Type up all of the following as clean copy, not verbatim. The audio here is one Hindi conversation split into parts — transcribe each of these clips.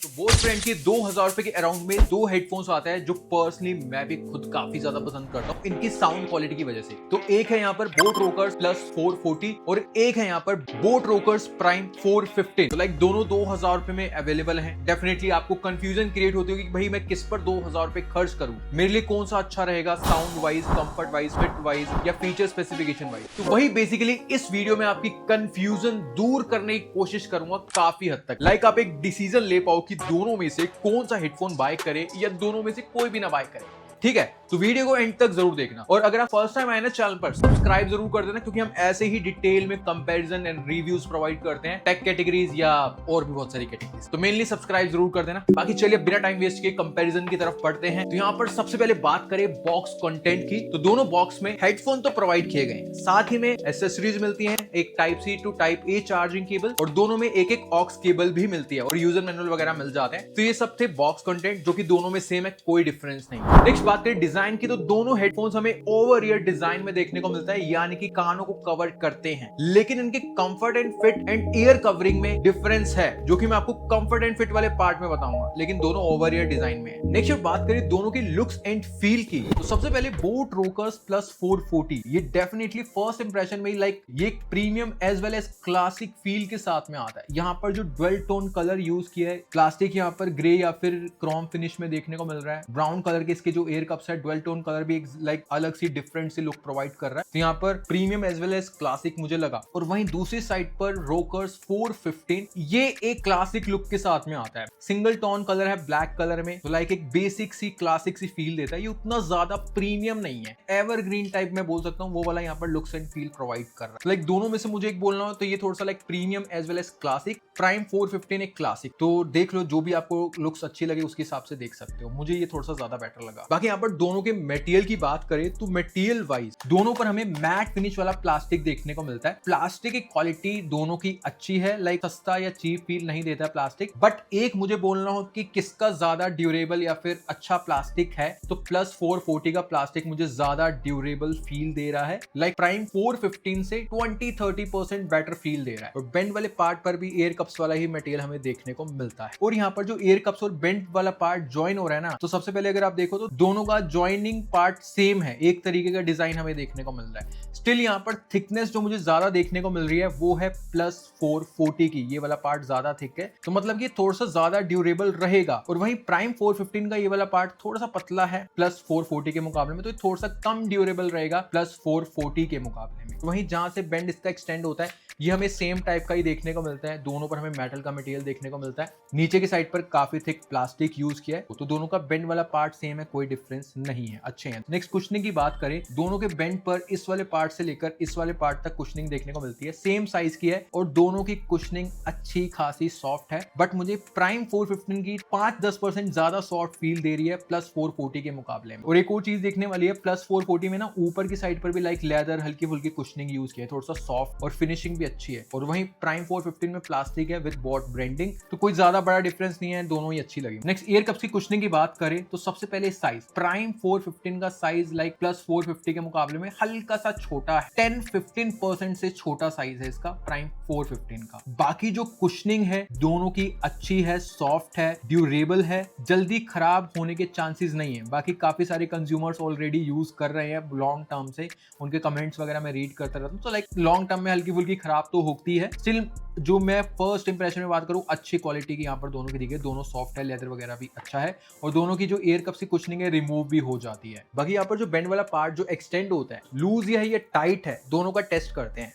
तो बोट ब्रांड के 2000 रुपए के अराउंड में दो हेडफोन्स आता है जो पर्सनली मैं भी खुद काफी ज्यादा पसंद करता हूँ इनकी साउंड क्वालिटी की वजह से। तो एक है यहाँ पर बोट रोकर्स प्लस 440 और एक है यहाँ पर बोट रोकर्स प्राइम 415। तो लाइक दोनों 2000 रुपए में अवेलेबल हैं। डेफिनेटली आपको कंफ्यूजन क्रिएट होती होगी कि भाई मैं किस पर 2000 रुपए खर्च करूं, मेरे लिए कौन सा अच्छा रहेगा sound wise, comfort wise, fit wise या फीचर स्पेसिफिकेशन वाइज। तो वही बेसिकली इस वीडियो में आपकी कंफ्यूजन दूर करने की कोशिश करूंगा काफी हद तक। लाइक आप एक डिसीजन ले पाओ कि दोनों में से कौन सा हेडफोन बाय करे या दोनों में से कोई भी ना बाय करे। ठीक है, तो वीडियो को एंड तक जरूर देखना। और अगर आप फर्स्ट टाइम आए ना चैनल पर, सब्सक्राइब जरूर कर देना, क्योंकि हम ऐसे ही डिटेल में कंपैरिजन एंड रिव्यूज प्रोवाइड करते हैं टेक कैटेगरीज या और भी बहुत सारी कैटेगरीज। तो मेनली सब्सक्राइब जरूर कर देना। बाकी चलिए बिना टाइम वेस्ट किए कंपैरिजन की तरफ बढ़ते हैं। तो यहाँ पर सबसे पहले बात करें बॉक्स कंटेंट की, तो दोनों बॉक्स में हेडफोन तो प्रोवाइड किए गए, साथ ही में एसेसरीज मिलती है, एक type C to type A charging cable और दोनों में एक एक ऑक्स केबल भी मिलती है और यूजर मैनुअल वगैरह मिल जाते हैं। तो ये सब थे बॉक्स कंटेंट जो कि दोनों में सेम है, कोई डिफरेंस नहीं। नेक्स्ट बात करें डिजाइन की, तो दोनों हेडफोन्स हमें ओवर ईयर डिजाइन में देखने को मिलता है, यानी कि कानों को कवर करते हैं, लेकिन इनके comfort and fit and year covering में डिफरेंस है, जो कि मैं आपको कंफर्ट एंड फिट वाले पार्ट में बताऊंगा, लेकिन दोनों ओवर ईयर डिजाइन में है। नेक्स्ट बात करें दोनों की लुक्स एंड फील की, तो सबसे पहले बोट रोकर्स प्लस 440, ये डेफिनेटली फर्स्ट इंप्रेशन में लाइक ये premium as well as classic feel के साथ में आता है। यहाँ पर जो ड्वेल टोन कलर यूज किया है, प्लास्टिक यहाँ पर ग्रे या फिर क्रोम फिनिश में देखने को मिल रहा है। ब्राउन कलर के इसके जो एयर कप्स है, ड्वेल टोन कलर भी एक लाइक अलग सी डिफरेंट सी लुक प्रोवाइड कर रहा है। तो यहाँ पर premium as well as classic मुझे लगा। और वहीं दूसरी साइड पर रोकर्स 415, ये एक क्लासिक लुक के साथ में आता है। सिंगल टोन कलर है ब्लैक कलर में, तो लाइक एक बेसिक सी क्लासिक सी फील देता है। ये उतना ज्यादा प्रीमियम नहीं है, एवरग्रीन टाइप में बोल सकता हूँ, वो वाला यहाँ पर लुक्स एंड फील प्रोवाइड कर रहा है। लाइक दोनों में से मुझे एक बोलना हो तो ये थोड़ा सा like premium as well as classic. Prime 415 एक क्लासिक, तो देख लो जो भी आपको लुक्स अच्छी लगे उसके हिसाब से देख सकते हो। मुझे ये थोड़ा सा ज्यादा बेटर लगा। बाकी यहाँ पर दोनों के मटेरियल की बात करें तो मटेरियल वाइज दोनों पर हमें मैट फिनिश वाला प्लास्टिक देखने को मिलता है। प्लास्टिक की क्वालिटी दोनों की अच्छी है, लाइक सस्ता या चीप फील नहीं देता है प्लास्टिक। बट एक मुझे बोलना हो कि किसका ज्यादा ड्यूरेबल या फिर अच्छा प्लास्टिक है, तो प्लस 440 का प्लास्टिक मुझे ज्यादा ड्यूरेबल फील दे रहा है। लाइक प्राइम 415 से 20-30% बेटर फील दे रहा है। और बेंड वाले पार्ट पर भी एयर कप्स वाला ही मटेरियल हमें देखने को मिलता है। और यहाँ पर जो एयर कप्स और बेंड वाला पार्ट ज्वाइन हो रहा है ना, तो सबसे पहले अगर आप देखो तो दोनों का ज्वाइनिंग पार्ट सेम है, एक तरीके का डिजाइन हमें देखने को मिल रहा है। स्टिल यहाँ पर थिकनेस जो मुझे ज्यादा देखने को मिल रही है वो है प्लस 440 की, ये वाला पार्ट ज्यादा थिक है, तो मतलब ये थोड़ा सा ज्यादा ड्यूरेबल रहेगा। और वहीं प्राइम 415 का ये वाला पार्ट थोड़ा सा पतला है प्लस 440 के मुकाबले में, तो ये थोड़ा सा कम ड्यूरेबल रहेगा प्लस 440 के मुकाबले में। वहीं जहां से बेंड इसका एक्सटेंड होता है ये हमें सेम टाइप का ही देखने को मिलता है। दोनों पर हमें मेटल का मटेरियल देखने को मिलता है, नीचे की साइड पर काफी थिक प्लास्टिक यूज किया है, तो दोनों का बेंड वाला पार्ट सेम है, कोई डिफरेंस नहीं है, अच्छे हैं। नेक्स्ट कुशनिंग की बात करें, दोनों के बेंड पर इस वाले पार्ट से लेकर इस वाले पार्ट तक कुशनिंग देखने को मिलती है, सेम साइज की है और दोनों की कुशनिंग अच्छी खासी सॉफ्ट है। बट मुझे प्राइम 415 की 5-10% ज्यादा सॉफ्ट फील दे रही है प्लस 440 के मुकाबले में। और एक और चीज देखने वाली है, प्लस 440 में ना ऊपर की साइड पर भी लाइक लेदर हल्की फुल्की कुशनिंग यूज किया है, थोड़ा सा सॉफ्ट और फिनिशिंग भी अच्छी है। और वहीं प्राइम 415 में प्लास्टिक है विद बोट ब्रांडिंग, तो कोई ज्यादा बड़ा डिफरेंस नहीं है, दोनों ही अच्छी लगी। नेक्स्ट ईयर कप्स की कुशनिंग की बात करें तो सबसे पहले साइज, प्राइम 415 का साइज लाइक प्लस 450 के मुकाबले में हल्का सा छोटा है, 10-15% से छोटा साइज है इसका प्राइम 415 का। बाकी जो कुशनिंग है दोनों की अच्छी है, सॉफ्ट है, ड्यूरेबल है, जल्दी खराब होने के चांसेस नहीं है। बाकी काफी सारे कंज्यूमर्स ऑलरेडी यूज कर रहे हैं लॉन्ग टर्म से, उनके कमेंट्स वगैरह मैं रीड करता रहता हूँ, तो लाइक लॉन्ग टर्म में हल्की फुल्की खराब तो होती है। स्टिल जो मैं फर्स्ट इंप्रेशन में बात करूं, अच्छी क्वालिटी की यहाँ पर दोनों की दी गई, दोनों सॉफ्ट है, लेदर वगैरह भी अच्छा है और दोनों की जो एयर कप्स की कुशनिंग है रिमूव भी हो जाती है। बाकी यहाँ पर जो बेंड वाला पार्ट जो एक्सटेंड होता है, लूज या ये टाइट है, दोनों का टेस्ट करते हैं।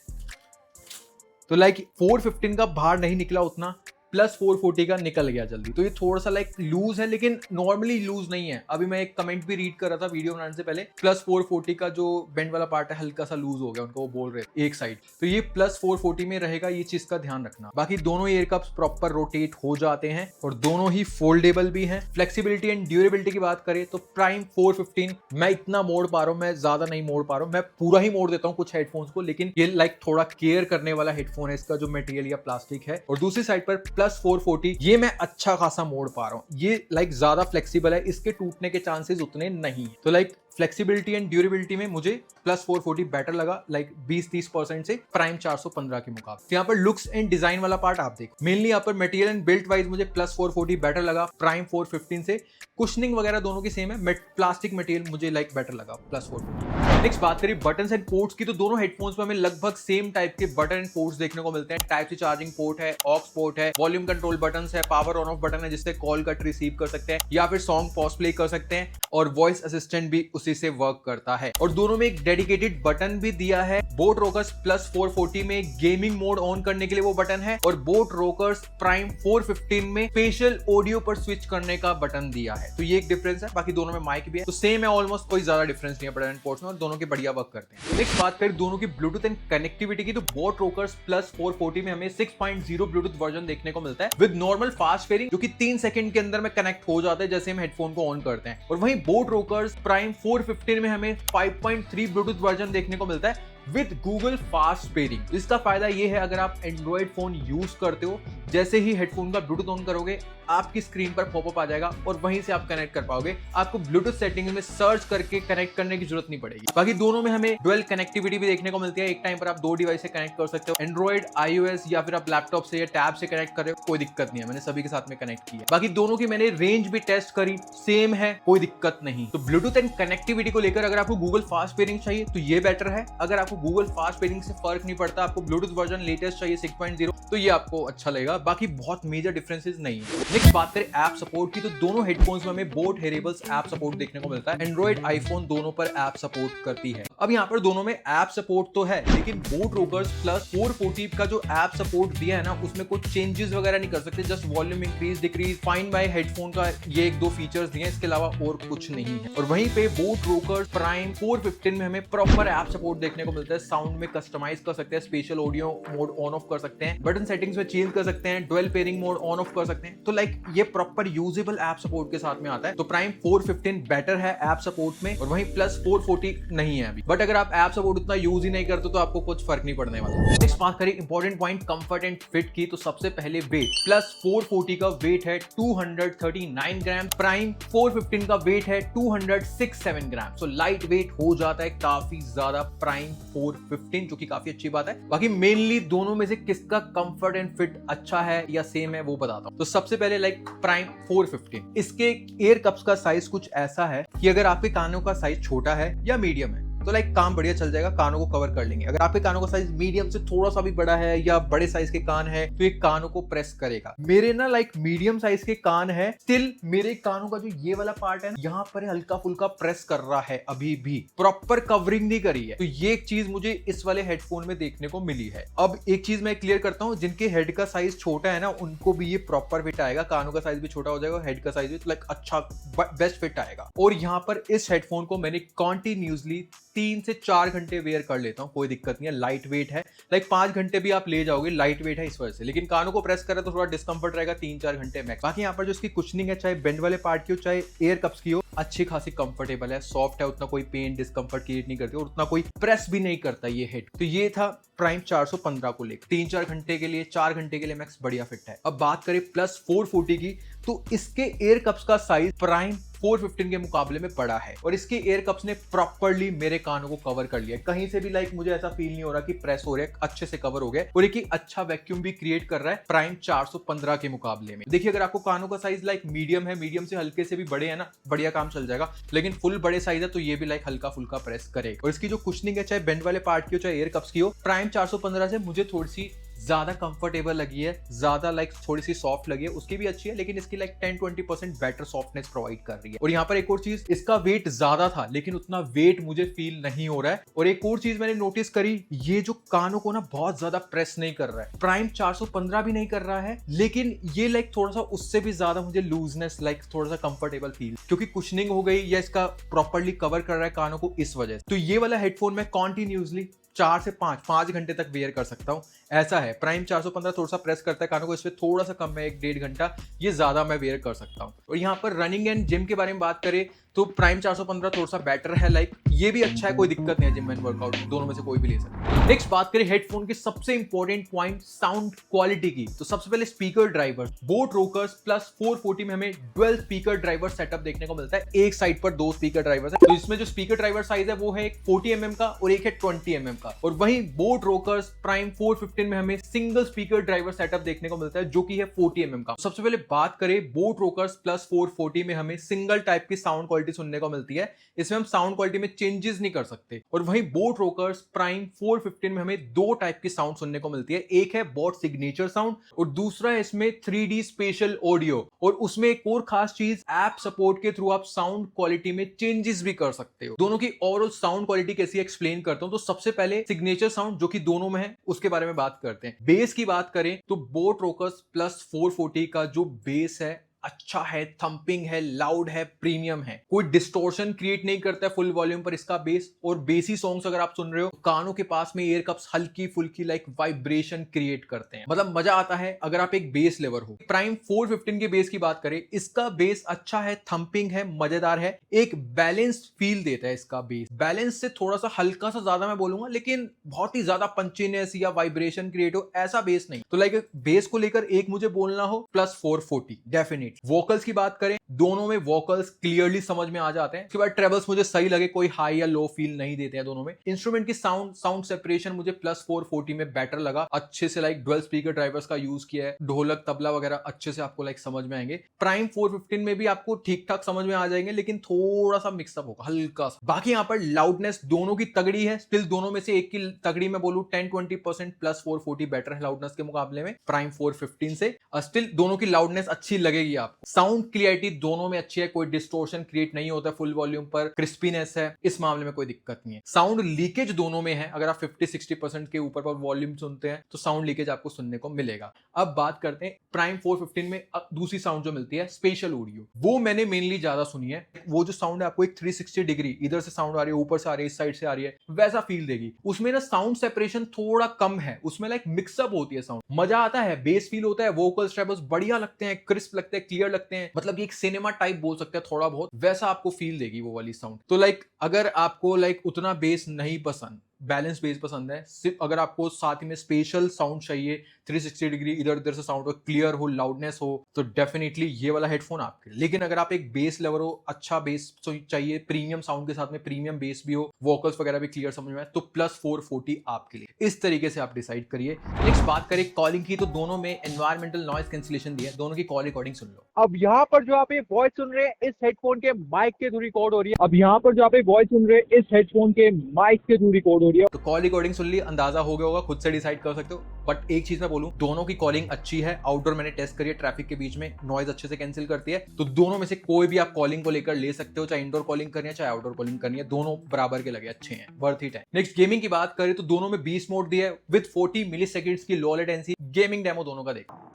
तो लाइक 415 का बाहर नहीं निकला उतना, प्लस 440 का निकल गया जल्दी, तो ये थोड़ा सा लाइक लूज है, लेकिन नॉर्मली लूज नहीं है। अभी मैं एक कमेंट भी रीड कर रहा था वीडियो बनाने से पहले, प्लस 440 का जो बेंड वाला पार्ट है हल्का सा लूज हो गया, उनको वो बोल रहे एक साइड, तो ये प्लस 440 में रहेगा, ये चीज का ध्यान रखना। बाकी दोनों एयर कप्स प्रॉपर रोटेट हो जाते हैं और दोनों ही फोल्डेबल भी हैं। फ्लेक्सिबिलिटी एंड ड्यूरेबिलिटी की बात करें तो प्राइम 415 मैं इतना मोड़ पा रहा हूँ, मैं ज्यादा नहीं मोड़ पा रहा हूँ, मैं पूरा ही मोड़ देता हूँ कुछ हेडफोन्स को, लेकिन ये लाइक थोड़ा केयर करने वाला हेडफोन है, इसका जो मटेरियल या प्लास्टिक है। और दूसरी साइड पर प्लस 440 ये मैं अच्छा खासा मोड़ पा रहा हूँ, ये लाइक ज्यादा फ्लेक्सिबल है, इसके टूटने के चांसेस उतने नहीं। तो लाइक फ्लेक्सिबिलिटी एंड ड्यूरेबिलिटी में मुझे प्लस 440 बेटर लगा, लाइक 20-30% से प्राइम 415 के मुकाबले। तो यहाँ पर लुक्स एंड डिजाइन वाला पार्ट आप देखो, मेनली यहाँ पर मटेरियल एंड बिल्ट वाइज मुझे प्लस 440 बेटर लगा प्राइम 415 से। कुशनिंग वगैरह दोनों की सेम है, प्लास्टिक मटेरियल मुझे लाइक बेटर लगा प्लस 440। नेक्स्ट बात करें बटन्स एंड पोर्ट्स की, तो दोनों हेडफोन्स में हमें लगभग सेम टाइप के बटन एंड पोर्ट्स देखने को मिलते हैं। टाइप सी चार्जिंग पोर्ट है, ऑक्स पोर्ट है, वॉल्यूम कंट्रोल बटन है, पावर ऑन ऑफ बटन है जिससे कॉल कट रिसीव कर सकते हैं या फिर सॉन्ग पॉज प्ले कर सकते हैं, और वॉइस असिस्टेंट भी उसी से वर्क करता है। और दोनों में एक डेडिकेटेड बटन भी दिया है। बोट रोकर्स प्लस 440 में गेमिंग मोड ऑन करने के लिए वो बटन है, और बोट रोकर्स प्राइम 415 में स्पेशल ऑडियो पर स्विच करने का बटन दिया है। तो ये एक डिफरेंस है, बाकी दोनों में माइक भी है, तो सेम है ऑलमोस्ट, कोई ज्यादा डिफरेंस नहीं है बटन एंड पोर्ट्स में, और दोनों के बढ़िया वर्क करते हैं। नेक्स्ट बात करें दोनों की ब्लूटूथ एंड कनेक्टिविटी की, तो बोट रोकर्स प्लस 440 में हमें 6.0 ब्लूटूथ वर्जन देखने को मिलता है विद नॉर्मल फास्ट पेयरिंग, जो कि 3 सेकंड के अंदर में कनेक्ट हो जाता है जैसे हम हेडफोन को ऑन करते हैं। और वहीं बोट रोकर्स प्राइम 415 में हमें 5.3 ब्लूटूथ वर्जन देखने को मिलता है विद गूगल फास्ट पेयरिंग। इसका फायदा ये है, अगर आप एंड्रॉइड फोन यूज करते हो, जैसे ही हेडफोन का ब्लूटूथ ऑन करोगे आपकी स्क्रीन पर पॉपअप आ जाएगा और वहीं से आप कनेक्ट कर पाओगे। आपको ब्लूटूथ सेटिंग्स में सर्च करके कनेक्ट करने की जरूरत नहीं पड़ेगी। बाकी दोनों में हमें डुअल कनेक्टिविटी भी देखने को मिलती है। एक टाइम पर आप 2 डिवाइस से कनेक्ट कर सकते हो, एंड्रॉइड, iOS या फिर आप लैपटॉप से या टैब से कनेक्ट कर रहे हो, कोई दिक्कत नहीं है। मैंने सभी के साथ में कनेक्ट किया। बाकी दोनों की मैंने रेंज भी टेस्ट करी, सेम है, कोई दिक्कत नहीं। तो ब्लूटूथ एंड कनेक्टिविटी को लेकर अगर आपको गूगल फास्ट पेयरिंग चाहिए तो ये बेटर है। अगर आपको गूगल फास्ट पेयरिंग से फर्क नहीं पड़ता, आपको ब्लूटूथ वर्जन लेटेस्ट चाहिए 6.0, तो ये आपको अच्छा लगेगा। बाकी बहुत मेजर डिफरेंसेस नहीं है। नेक्स्ट बात करें ऐप सपोर्ट की, तो दोनों हेडफोन्स में हमें बोट हेरेबल्स ऐप सपोर्ट देखने को मिलता है। एंड्रॉइड, आईफोन दोनों पर ऐप सपोर्ट करती है। अब यहाँ पर दोनों में ऐप सपोर्ट तो है, लेकिन बोट रोकर्स प्लस 440 का जो ऐप सपोर्ट दिया है ना, उसमें कुछ चेंजेस वगैरह नहीं कर सकते। Just volume increase decrease, find my headphone का ये 1-2 फीचर्स दिए हैं, इसके अलावा और कुछ नहीं है। और वहीं पे बोट रोकर्स प्राइम 415 में हमें प्रॉपर ऐप सपोर्ट देखने को मिलता है। साउंड में कस्टमाइज कर सकते हैं, special audio mode on off कर सकते हैं, बटन सेटिंग्स में चेंज कर सकते हैं, dual pairing mode on off कर सकते हैं। तो लाइक ये प्रॉपर यूजेबल ऐप सपोर्ट के साथ में आता है। तो प्राइम 415 बेटर है ऐप सपोर्ट में, और वहीं प्लस 440 नहीं है अभी। बट अगर आप ऐप सपोर्ट उतना यूज ही नहीं करते तो आपको कुछ फर्क नहीं पड़ने वाला। नेक्स्ट बात करें important point comfort and fit की, तो सबसे पहले वेट। प्लस 440 का वेट है 239 ग्राम, प्राइम 415 का वेट है 267 ग्राम। सो लाइट वेट हो जाता है काफी ज्यादा प्राइम 415, जो कि काफी अच्छी बात है। बाकी मेनली दोनों में से किसका कंफर्ट एंड फिट अच्छा है या सेम है वो बताता हूं। तो सबसे पहले लाइक प्राइम 415, इसके एयर कप्स का साइज कुछ ऐसा है कि अगर आपके कानों का साइज छोटा है या मीडियम है तो लाइक काम बढ़िया चल जाएगा, कानों को कवर कर लेंगे। अगर आपके कानों का साइज मीडियम से थोड़ा सा भी बड़ा है या बड़े साइज के कान है तो ये कानों को प्रेस करेगा। मेरे ना लाइक मीडियम साइज के कान है, स्टिल मेरे कानों का जो ये वाला पार्ट है यहाँ पर हल्का फुल्का प्रेस कर रहा है, अभी भी प्रॉपर कवरिंग नहीं करी है। तो ये एक चीज मुझे इस वाले हेडफोन में देखने को मिली है। अब एक चीज मैं क्लियर करता हूँ, जिनके हेड का साइज छोटा है ना उनको भी ये प्रॉपर फिट आएगा, कानों का साइज भी छोटा हो जाएगा, हेड का साइज भी लाइक अच्छा बेस्ट फिट आएगा। और यहाँ पर इस हेडफोन को मैंने कॉन्टिन्यूसली 3 से 4 घंटे वेयर कर लेता हूँ, कोई दिक्कत नहीं है। लाइट वेट है, लाइक 5 घंटे भी आप ले जाओगे, लाइट वेट है इस वजह से। लेकिन कानों को प्रेस करे तो थोड़ा डिस्कंफर्ट रहेगा 3-4 घंटे मैक्स। बाकी यहाँ पर जो इसकी कुशनिंग है, चाहे बेंड वाले पार्ट की हो चाहे एयर कप्स की हो, अच्छी खासी कंफर्टेबल है, सॉफ्ट है, उतना कोई पेन डिस्कंफर्ट क्रिएट नहीं करती और उतना कोई प्रेस भी नहीं करता ये हेड। तो ये था प्राइम 415 को लेकर 3-4 घंटे के लिए, 4 घंटे के लिए मैक्स बढ़िया फिट है। अब बात करें प्लस 440 की, तो इसके एयर कप्स का साइज प्राइम 415 के मुकाबले में बड़ा है और इसके एयर कप्स ने प्रॉपर्ली मेरे कानों को कवर कर लिया। कहीं से भी लाइक मुझे ऐसा फील नहीं हो रहा कि प्रेस हो रहा है, अच्छे से कवर हो गया और एक अच्छा वैक्यूम भी क्रिएट कर रहा है प्राइम 415 के मुकाबले में। देखिए अगर आपको कानों का साइज लाइक मीडियम है, मीडियम से हल्के से भी बड़े है ना, बढ़िया काम चल जाएगा। लेकिन फुल बड़े साइज है तो ये भी लाइक हल्का फुल्का प्रेस करेगा। और इसकी जो कुशनिंग है, चाहे बेंड वाले पार्ट की हो चाहे एयर कप्स की हो, प्राइम 415 से मुझे थोड़ी सी ज्यादा कंफर्टेबल लगी है, ज्यादा लाइक थोड़ी सी सॉफ्ट लगी है। उसकी भी अच्छी है लेकिन इसकी लाइक 10-20% बेटर सॉफ्टनेस प्रोवाइड कर रही है। और यहाँ पर एक और चीज, इसका वेट ज्यादा था लेकिन उतना वेट मुझे फील नहीं हो रहा है। और एक और चीज मैंने नोटिस करी, ये जो कानों को ना बहुत ज्यादा प्रेस नहीं कर रहा है। प्राइम 415 भी नहीं कर रहा है, लेकिन ये लाइक थोड़ा सा उससे भी ज्यादा मुझे लूजनेस, लाइक थोड़ा सा कंफर्टेबल फील, क्योंकि कुशनिंग हो गई या इसका प्रॉपर्ली कवर कर रहा है कानों को, इस वजह से। तो ये वाला हेडफोन मैं कॉन्टिन्यूसली 4 से 5 घंटे तक वेयर कर सकता हूं, ऐसा है। प्राइम 415 थोड़ा सा प्रेस करता है कानों को, इसमें थोड़ा सा कम है, 1-1.5 घंटा, ये ज्यादा मैं वेयर कर सकता हूं। और यहाँ पर रनिंग एंड जिम के बारे में बात करें तो प्राइम 415 थोड़ा सा बेटर है, लाइक ये भी अच्छा है, कोई दिक्कत नहीं है जिम एंड वर्कआउट, दोनों में से कोई भी ले सकते हैं। नेक्स्ट बात करें हेडफोन की सबसे इंपॉर्टेंट पॉइंट साउंड क्वालिटी की, तो सबसे पहले speaker driver. Boat rockers plus 440 में हमें डुअल स्पीकर ड्राइवर सेटअप देखने को मिलता है, एक साइड पर दो स्पीकर ड्राइवर्स है। तो इसमें जो स्पीकर ड्राइवर साइज है वो है एक 40 mm का और एक है 20 mm का। और वहीं बोट रोकर्स प्राइम 415 में हमें सिंगल स्पीकर ड्राइवर सेटअप देखने को मिलता है जो कि है 40 mm का। सबसे पहले बात करें बोट रोकर्स प्लस 440 में हमें सिंगल टाइप की साउंड क्वालिटी सुनने को मिलती है, इसमें हम साउंड क्वालिटी में चेंजेस नहीं कर सकते। और वहीं बोट रोकर्स प्राइम 415 में हमें दो टाइप की साउंड सुनने को मिलती है, एक है बोट सिग्नेचर साउंड और दूसरा है इसमें 3D स्पेशल ऑडियो। और उसमें एक और खास चीज, ऐप सपोर्ट के थ्रू आप साउंड क्वालिटी में चेंजेस भी कर सकते हो। दोनों की ओवरऑल साउंड क्वालिटी कैसी एक्सप्लेन करता हूं। तो सबसे पहले सिग्नेचर साउंड जो कि दोनों में है उसके बारे में बात करते हैं। बेस की बात करें तो बोट रोकर्स प्लस 440 का जो बेस है अच्छा है, थंपिंग है, लाउड है, प्रीमियम है, कोई डिस्टोर्शन क्रिएट नहीं करता है फुल वॉल्यूम पर इसका बेस। और बेसी सॉन्ग्स अगर आप सुन रहे हो कानों के पास में एयर कप्स हल्की फुल्की लाइक वाइब्रेशन क्रिएट करते हैं, मतलब मजा आता है अगर आप एक बेस लेवर हो। प्राइम 415 के बेस की बात करें, इसका बेस अच्छा है, थंपिंग है, मजेदार है, एक बैलेंस्ड फील देता है इसका बेस। बैलेंस से थोड़ा सा हल्का सा ज्यादा मैं बोलूंगा, लेकिन बहुत ही ज्यादा पंचीनेस या वाइब्रेशन क्रिएट हो ऐसा बेस नहीं। तो लाइक बेस को लेकर एक मुझे बोलना हो प्लस 440 डेफिनेट। वोकल्स की बात करें, दोनों में वोकल्स क्लियरली समझ में आ जाते हैं। उसके बाद ट्रेबल्स मुझे सही लगे, कोई हाई या लो फील नहीं देते हैं दोनों में। इंस्ट्रूमेंट की साउंड सेपरेशन मुझे प्लस 440 में बेटर लगा, अच्छे से लाइक डुअल स्पीकर ड्राइवर्स का यूज किया है, ढोलक तबला वगैरह अच्छे से आपको लाइक समझ में आएंगे। प्राइम 415 में भी आपको ठीक ठाक समझ में आ जाएंगे, लेकिन थोड़ा सा मिक्सअप होगा हल्का सा। बाकी यहाँ पर लाउडनेस दोनों की तगड़ी है, स्टिल दोनों में से एक की तगड़ी मैं बोलूं 10-20% प्लस 440 बेटर है लाउडनेस के मुकाबले में प्राइम 415 से। स्टिल दोनों की लाउडनेस अच्छी लगेगी आपको। साउंड क्लियरिटी दोनों में अच्छी है, कोई डिस्टोर्शन क्रिएट नहीं होता फुल वॉल्यूम पर, क्रिस्पीनेस है, इस मामले में कोई दिक्कत नहीं है। साउंड लीकेज दोनों में है, अगर आप 50-60% के ऊपर पर वॉल्यूम सुनते हैं तो साउंड लीकेज आपको सुनने को मिलेगा। अब बात करते हैं प्राइम 415 में दूसरी साउंड जो मिलती है स्पेशल ऑडियो, वो मैंने मेनली ज्यादा सुनी है। वो जो साउंड है आपको एक 360 डिग्री इधर से साउंड आ रही है, ऊपर से आ रही है, इस साइड से आ रही है, वैसा फील देगी। उसमें ना साउंड सेपरेशन थोड़ा कम है, उसमें लाइक मिक्सअप होती है साउंड, मजा आता है, बेस फील होता है, वोकल्स ट्रेबल्स बढ़िया लगते हैं, क्रिस्प लगते हैं, क्लियर लगते हैं, मतलब एक सिनेमा टाइप बोल सकते हैं थोड़ा बहुत, वैसा आपको फील देगी वो वाली साउंड। तो लाइक अगर आपको लाइक उतना बेस नहीं पसंद, बैलेंस बेस पसंद है, सिर्फ अगर आपको साथ में स्पेशल साउंड चाहिए, 360 डिग्री इधर उधर से साउंड हो, क्लियर हो, लाउडनेस हो, तो डेफिनेटली ये वाला हेडफोन आपके। लेकिन अगर आप एक बेस लेवर हो, अच्छा बेस चाहिए, प्रीमियम साउंड के साथ में प्रीमियम बेस भी हो, वोकल्स वगैरह भी क्लियर समझ में आए, तो प्लस 440 आपके लिए। इस तरीके से आप डिसाइड करिए। नेक्स्ट बात करें कॉलिंग की, तो दोनों में एनवायरमेंटल नॉइज कैंसिलेशन दिया है, दोनों की कॉल रिकॉर्डिंग सुन लो। अब यहाँ पर जो आप ये वॉइस सुन रहे हैं इस हेडफोन के माइक के थ्रू रिकॉर्ड हो रही है। अब यहाँ पर जो आप ये वॉइस सुन रहे हैं इस हेडफोन के माइक के थ्रू रिकॉर्ड हो रही है। तो कॉल रिकॉर्डिंग सुन ली, अंदाजा हो गया होगा, खुद से डिसाइड कर सकते हो। बट एक चीज मैं बोलूं, दोनों की कॉलिंग अच्छी है। आउटडोर मैंने टेस्ट करी है, ट्रैफिक के बीच में नॉइज अच्छे से कैंसिल करती है। तो दोनों में से कोई भी आप कॉलिंग को लेकर ले सकते हो, चाहे इंडोर कॉलिंग करनी है चाहे आउटडोर कॉलिंग करनी है, दोनों बराबर के लगे अच्छे हैं, वर्थ इट है। नेक्स्ट गेमिंग की बात करें तो दोनों में 20 मोड दिया है विद 40 मिली सेकेंड्स की लो लेटेंसी। गेमिंग डेमो दोनों का देखो।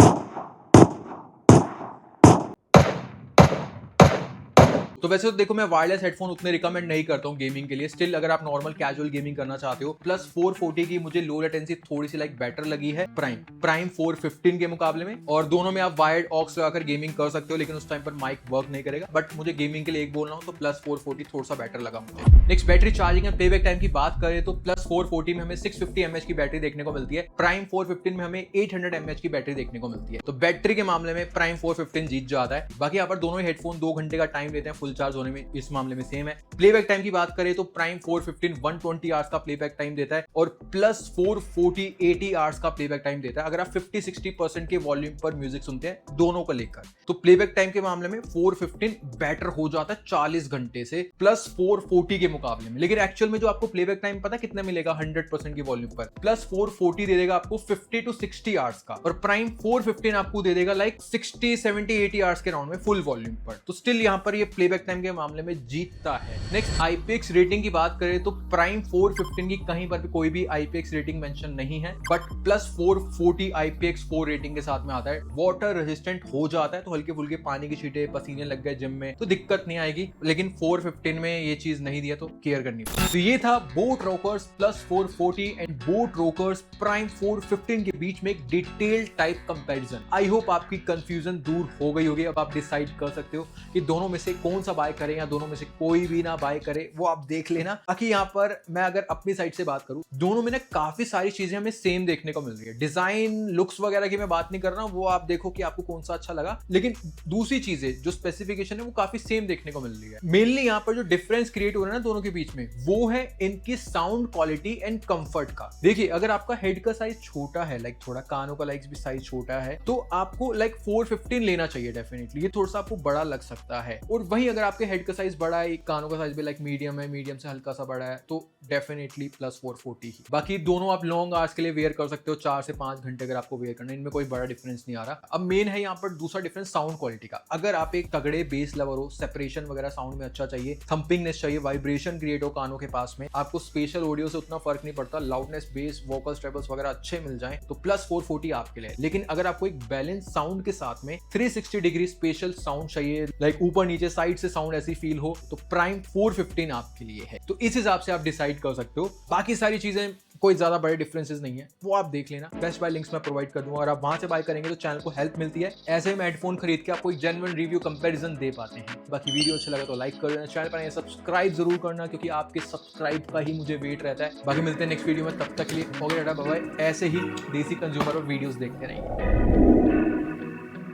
तो वैसे तो देखो मैं वायरलेस हेडफोन उतने रिकमेंड नहीं करता हूँ गेमिंग के लिए। स्टिल अगर आप नॉर्मल कैजुअल गेमिंग करना चाहते हो, प्लस 440 की मुझे लो लेटेंसी थोड़ी सी लाइक बेटर लगी है प्राइम 415 के मुकाबले में। और दोनों में आप वायर्ड ऑक्स लगाकर गेमिंग कर सकते हो, लेकिन उस टाइम पर माइक वर्क नहीं करेगा। बट मुझे गेमिंग के लिए एक बोलना हो तो प्लस 440 थोड़ा सा बेटर लगा मुझे। Next battery charging and playback time की बात करें तो प्लस 440 में हमें 650 mAh की बैटरी देखने को मिलती है, प्राइम 415 में हमें 800 mAh की बैटरी देखने को मिलती है। तो बैटरी के मामले में प्राइम 415 जीत जाता है। बाकी यहाँ पर दोनों ही हेडफोन 2 घंटे का टाइम लेते हैं फुल चार्ज होने में, इस मामले में सेम है। प्लेबैक टाइम की बात करें तो प्राइम 415 120 आवर्स का प्लेबैक टाइम देता है और प्लस 440 80 आवर्स का प्लेबैक टाइम देता है अगर आप 50-60% के वॉल्यूम पर म्यूजिक सुनते हैं दोनों को लेकर। तो प्लेबैक टाइम के मामले में 415 बेटर हो जाता है 40 घंटे से प्लस 440 के मुकाबले में। लेकिन एक्चुअल में जो आपको प्लेबैक टाइम पता कितना मिलेगा 100% की वॉल्यूम पर, प्लस 440 दे देगा आपको 50-60 आवर्स का, और प्राइम 415 आपको दे देगा लाइक 60-70-80 आवर्स के राउंड में फुल वॉल्यूम पर। तो स्टिल यहां पर ये प्लेबैक टाइम के मामले में जीतता है। नेक्स्ट IPX रेटिंग की बात करें तो प्राइम 415 की कहीं पर भी कोई भी IPX रेटिंग मेंशन नहीं है, बट प्लस 440 IPX 4 रेटिंग के साथ में आता है। वाटर रेजिस्टेंट हो जाता है, तो हल्के फुल्के पानी की छींटे पसीने लग गए जिम में तो दिक्कत नहीं आएगी, लेकिन 415 में ये चीज नहीं दिया तो केयर करनी पड़ेगी। तो ये था boat rockers plus 440 and boat rockers prime 415 के बीच में एक detail type comparison. I hope आपकी कंफ्यूजन दूर हो गई होगी। अब आप डिसाइड कर सकते हो कि दोनों में से कौन सा बाय करें या दोनों में से कोई भी ना बाय करे, वो आप देख लेना। बाकी यहाँ पर मैं अगर अपनी साइड से बात करूं, दोनों में ना काफी सारी चीजें हमें सेम देखने को मिल रही है। डिजाइन, लुक्स वगैरह की मैं बात नहीं कर रहा हूं, वो आप देखो कि आपको कौन सा अच्छा लगा, लेकिन दूसरी चीजें जो स्पेसिफिकेशन है वो काफी सेम देखने को मिल रही है। मेनली यहाँ पर जो डिफरेंस क्रिएट हो रहा है ना दोनों के बीच में, वो है इनकी साउंड क्वालिटी एंड कंफर्ट का। देखिए, अगर आपका हेड का साइज छोटा है, लाइक थोड़ा कानों का लाइक भी साइज छोटा है, तो आपको लाइक 415 लेना चाहिए डेफिनेटली। ये थोड़ा सा आपको बड़ा लग सकता है। और वहीं अगर आपके हेड का साइज बड़ा है, कानों का साइज भी लाइक मीडियम है, मीडियम से हल्का सा बड़ा है, तो डेफिनेटली प्लस 440 ही। बाकी दोनों आप लॉन्ग आवर्स के लिए वेयर कर सकते हो, 4 से 5 घंटे अगर आपको वेयर करना है, इनमें कोई बड़ा डिफरेंस नहीं आ रहा। अब मेन है यहाँ पर दूसरा डिफरेंस साउंड क्वालिटी का। अगर आप एक तगड़े बेस लवर हो, सेपरेशन वगैरह साउंड में अच्छा चाहिए, थंपिंगनेस चाहिए, वाइब्रेशन क्रिएट हो कानों के पास में, आपको स्पेशल ऑडियो से उतना फर्क नहीं पड़ता, लाउडनेस, बेस, वोकल्स, ट्रेबल्स वगैरह अच्छे मिल जाएं, तो प्लस 440 आपके लिए। लेकिन अगर आपको एक बैलेंस साउंड के साथ में 360 डिग्री स्पेशल साउंड चाहिए, लाइक ऊपर नीचे साइड से साउंड ऐसी फील हो, तो प्राइम 415 आपके लिए है। तो इस हिसाब से आप डिसाइड कर सकते हो। बाकी सारी चीजें कोई ज्यादा बड़े डिफरेंसेस नहीं है, वो आप देख लेना। बेस्ट बाय लिंक्स मैं प्रोवाइड कर दूंगा और आप वहां से बाय करेंगे तो चैनल को हेल्प मिलती है। ऐसे ही मैं हेडफोन खरीद के आपको एक जेन्युइन रिव्यू कंपैरिजन दे पाते हैं। बाकी वीडियो अच्छा लगा तो लाइक कर देना, चैनल पर सब्सक्राइब जरूर करना, क्योंकि आपके सब्सक्राइब का ही मुझे वेट रहता है। बाकी मिलते हैं नेक्स्ट वीडियो में, तब तक के लिए ओके टाटा बाय बाय। ऐसे ही देसी कंज्यूमर और वीडियोस देखते रहेंगे।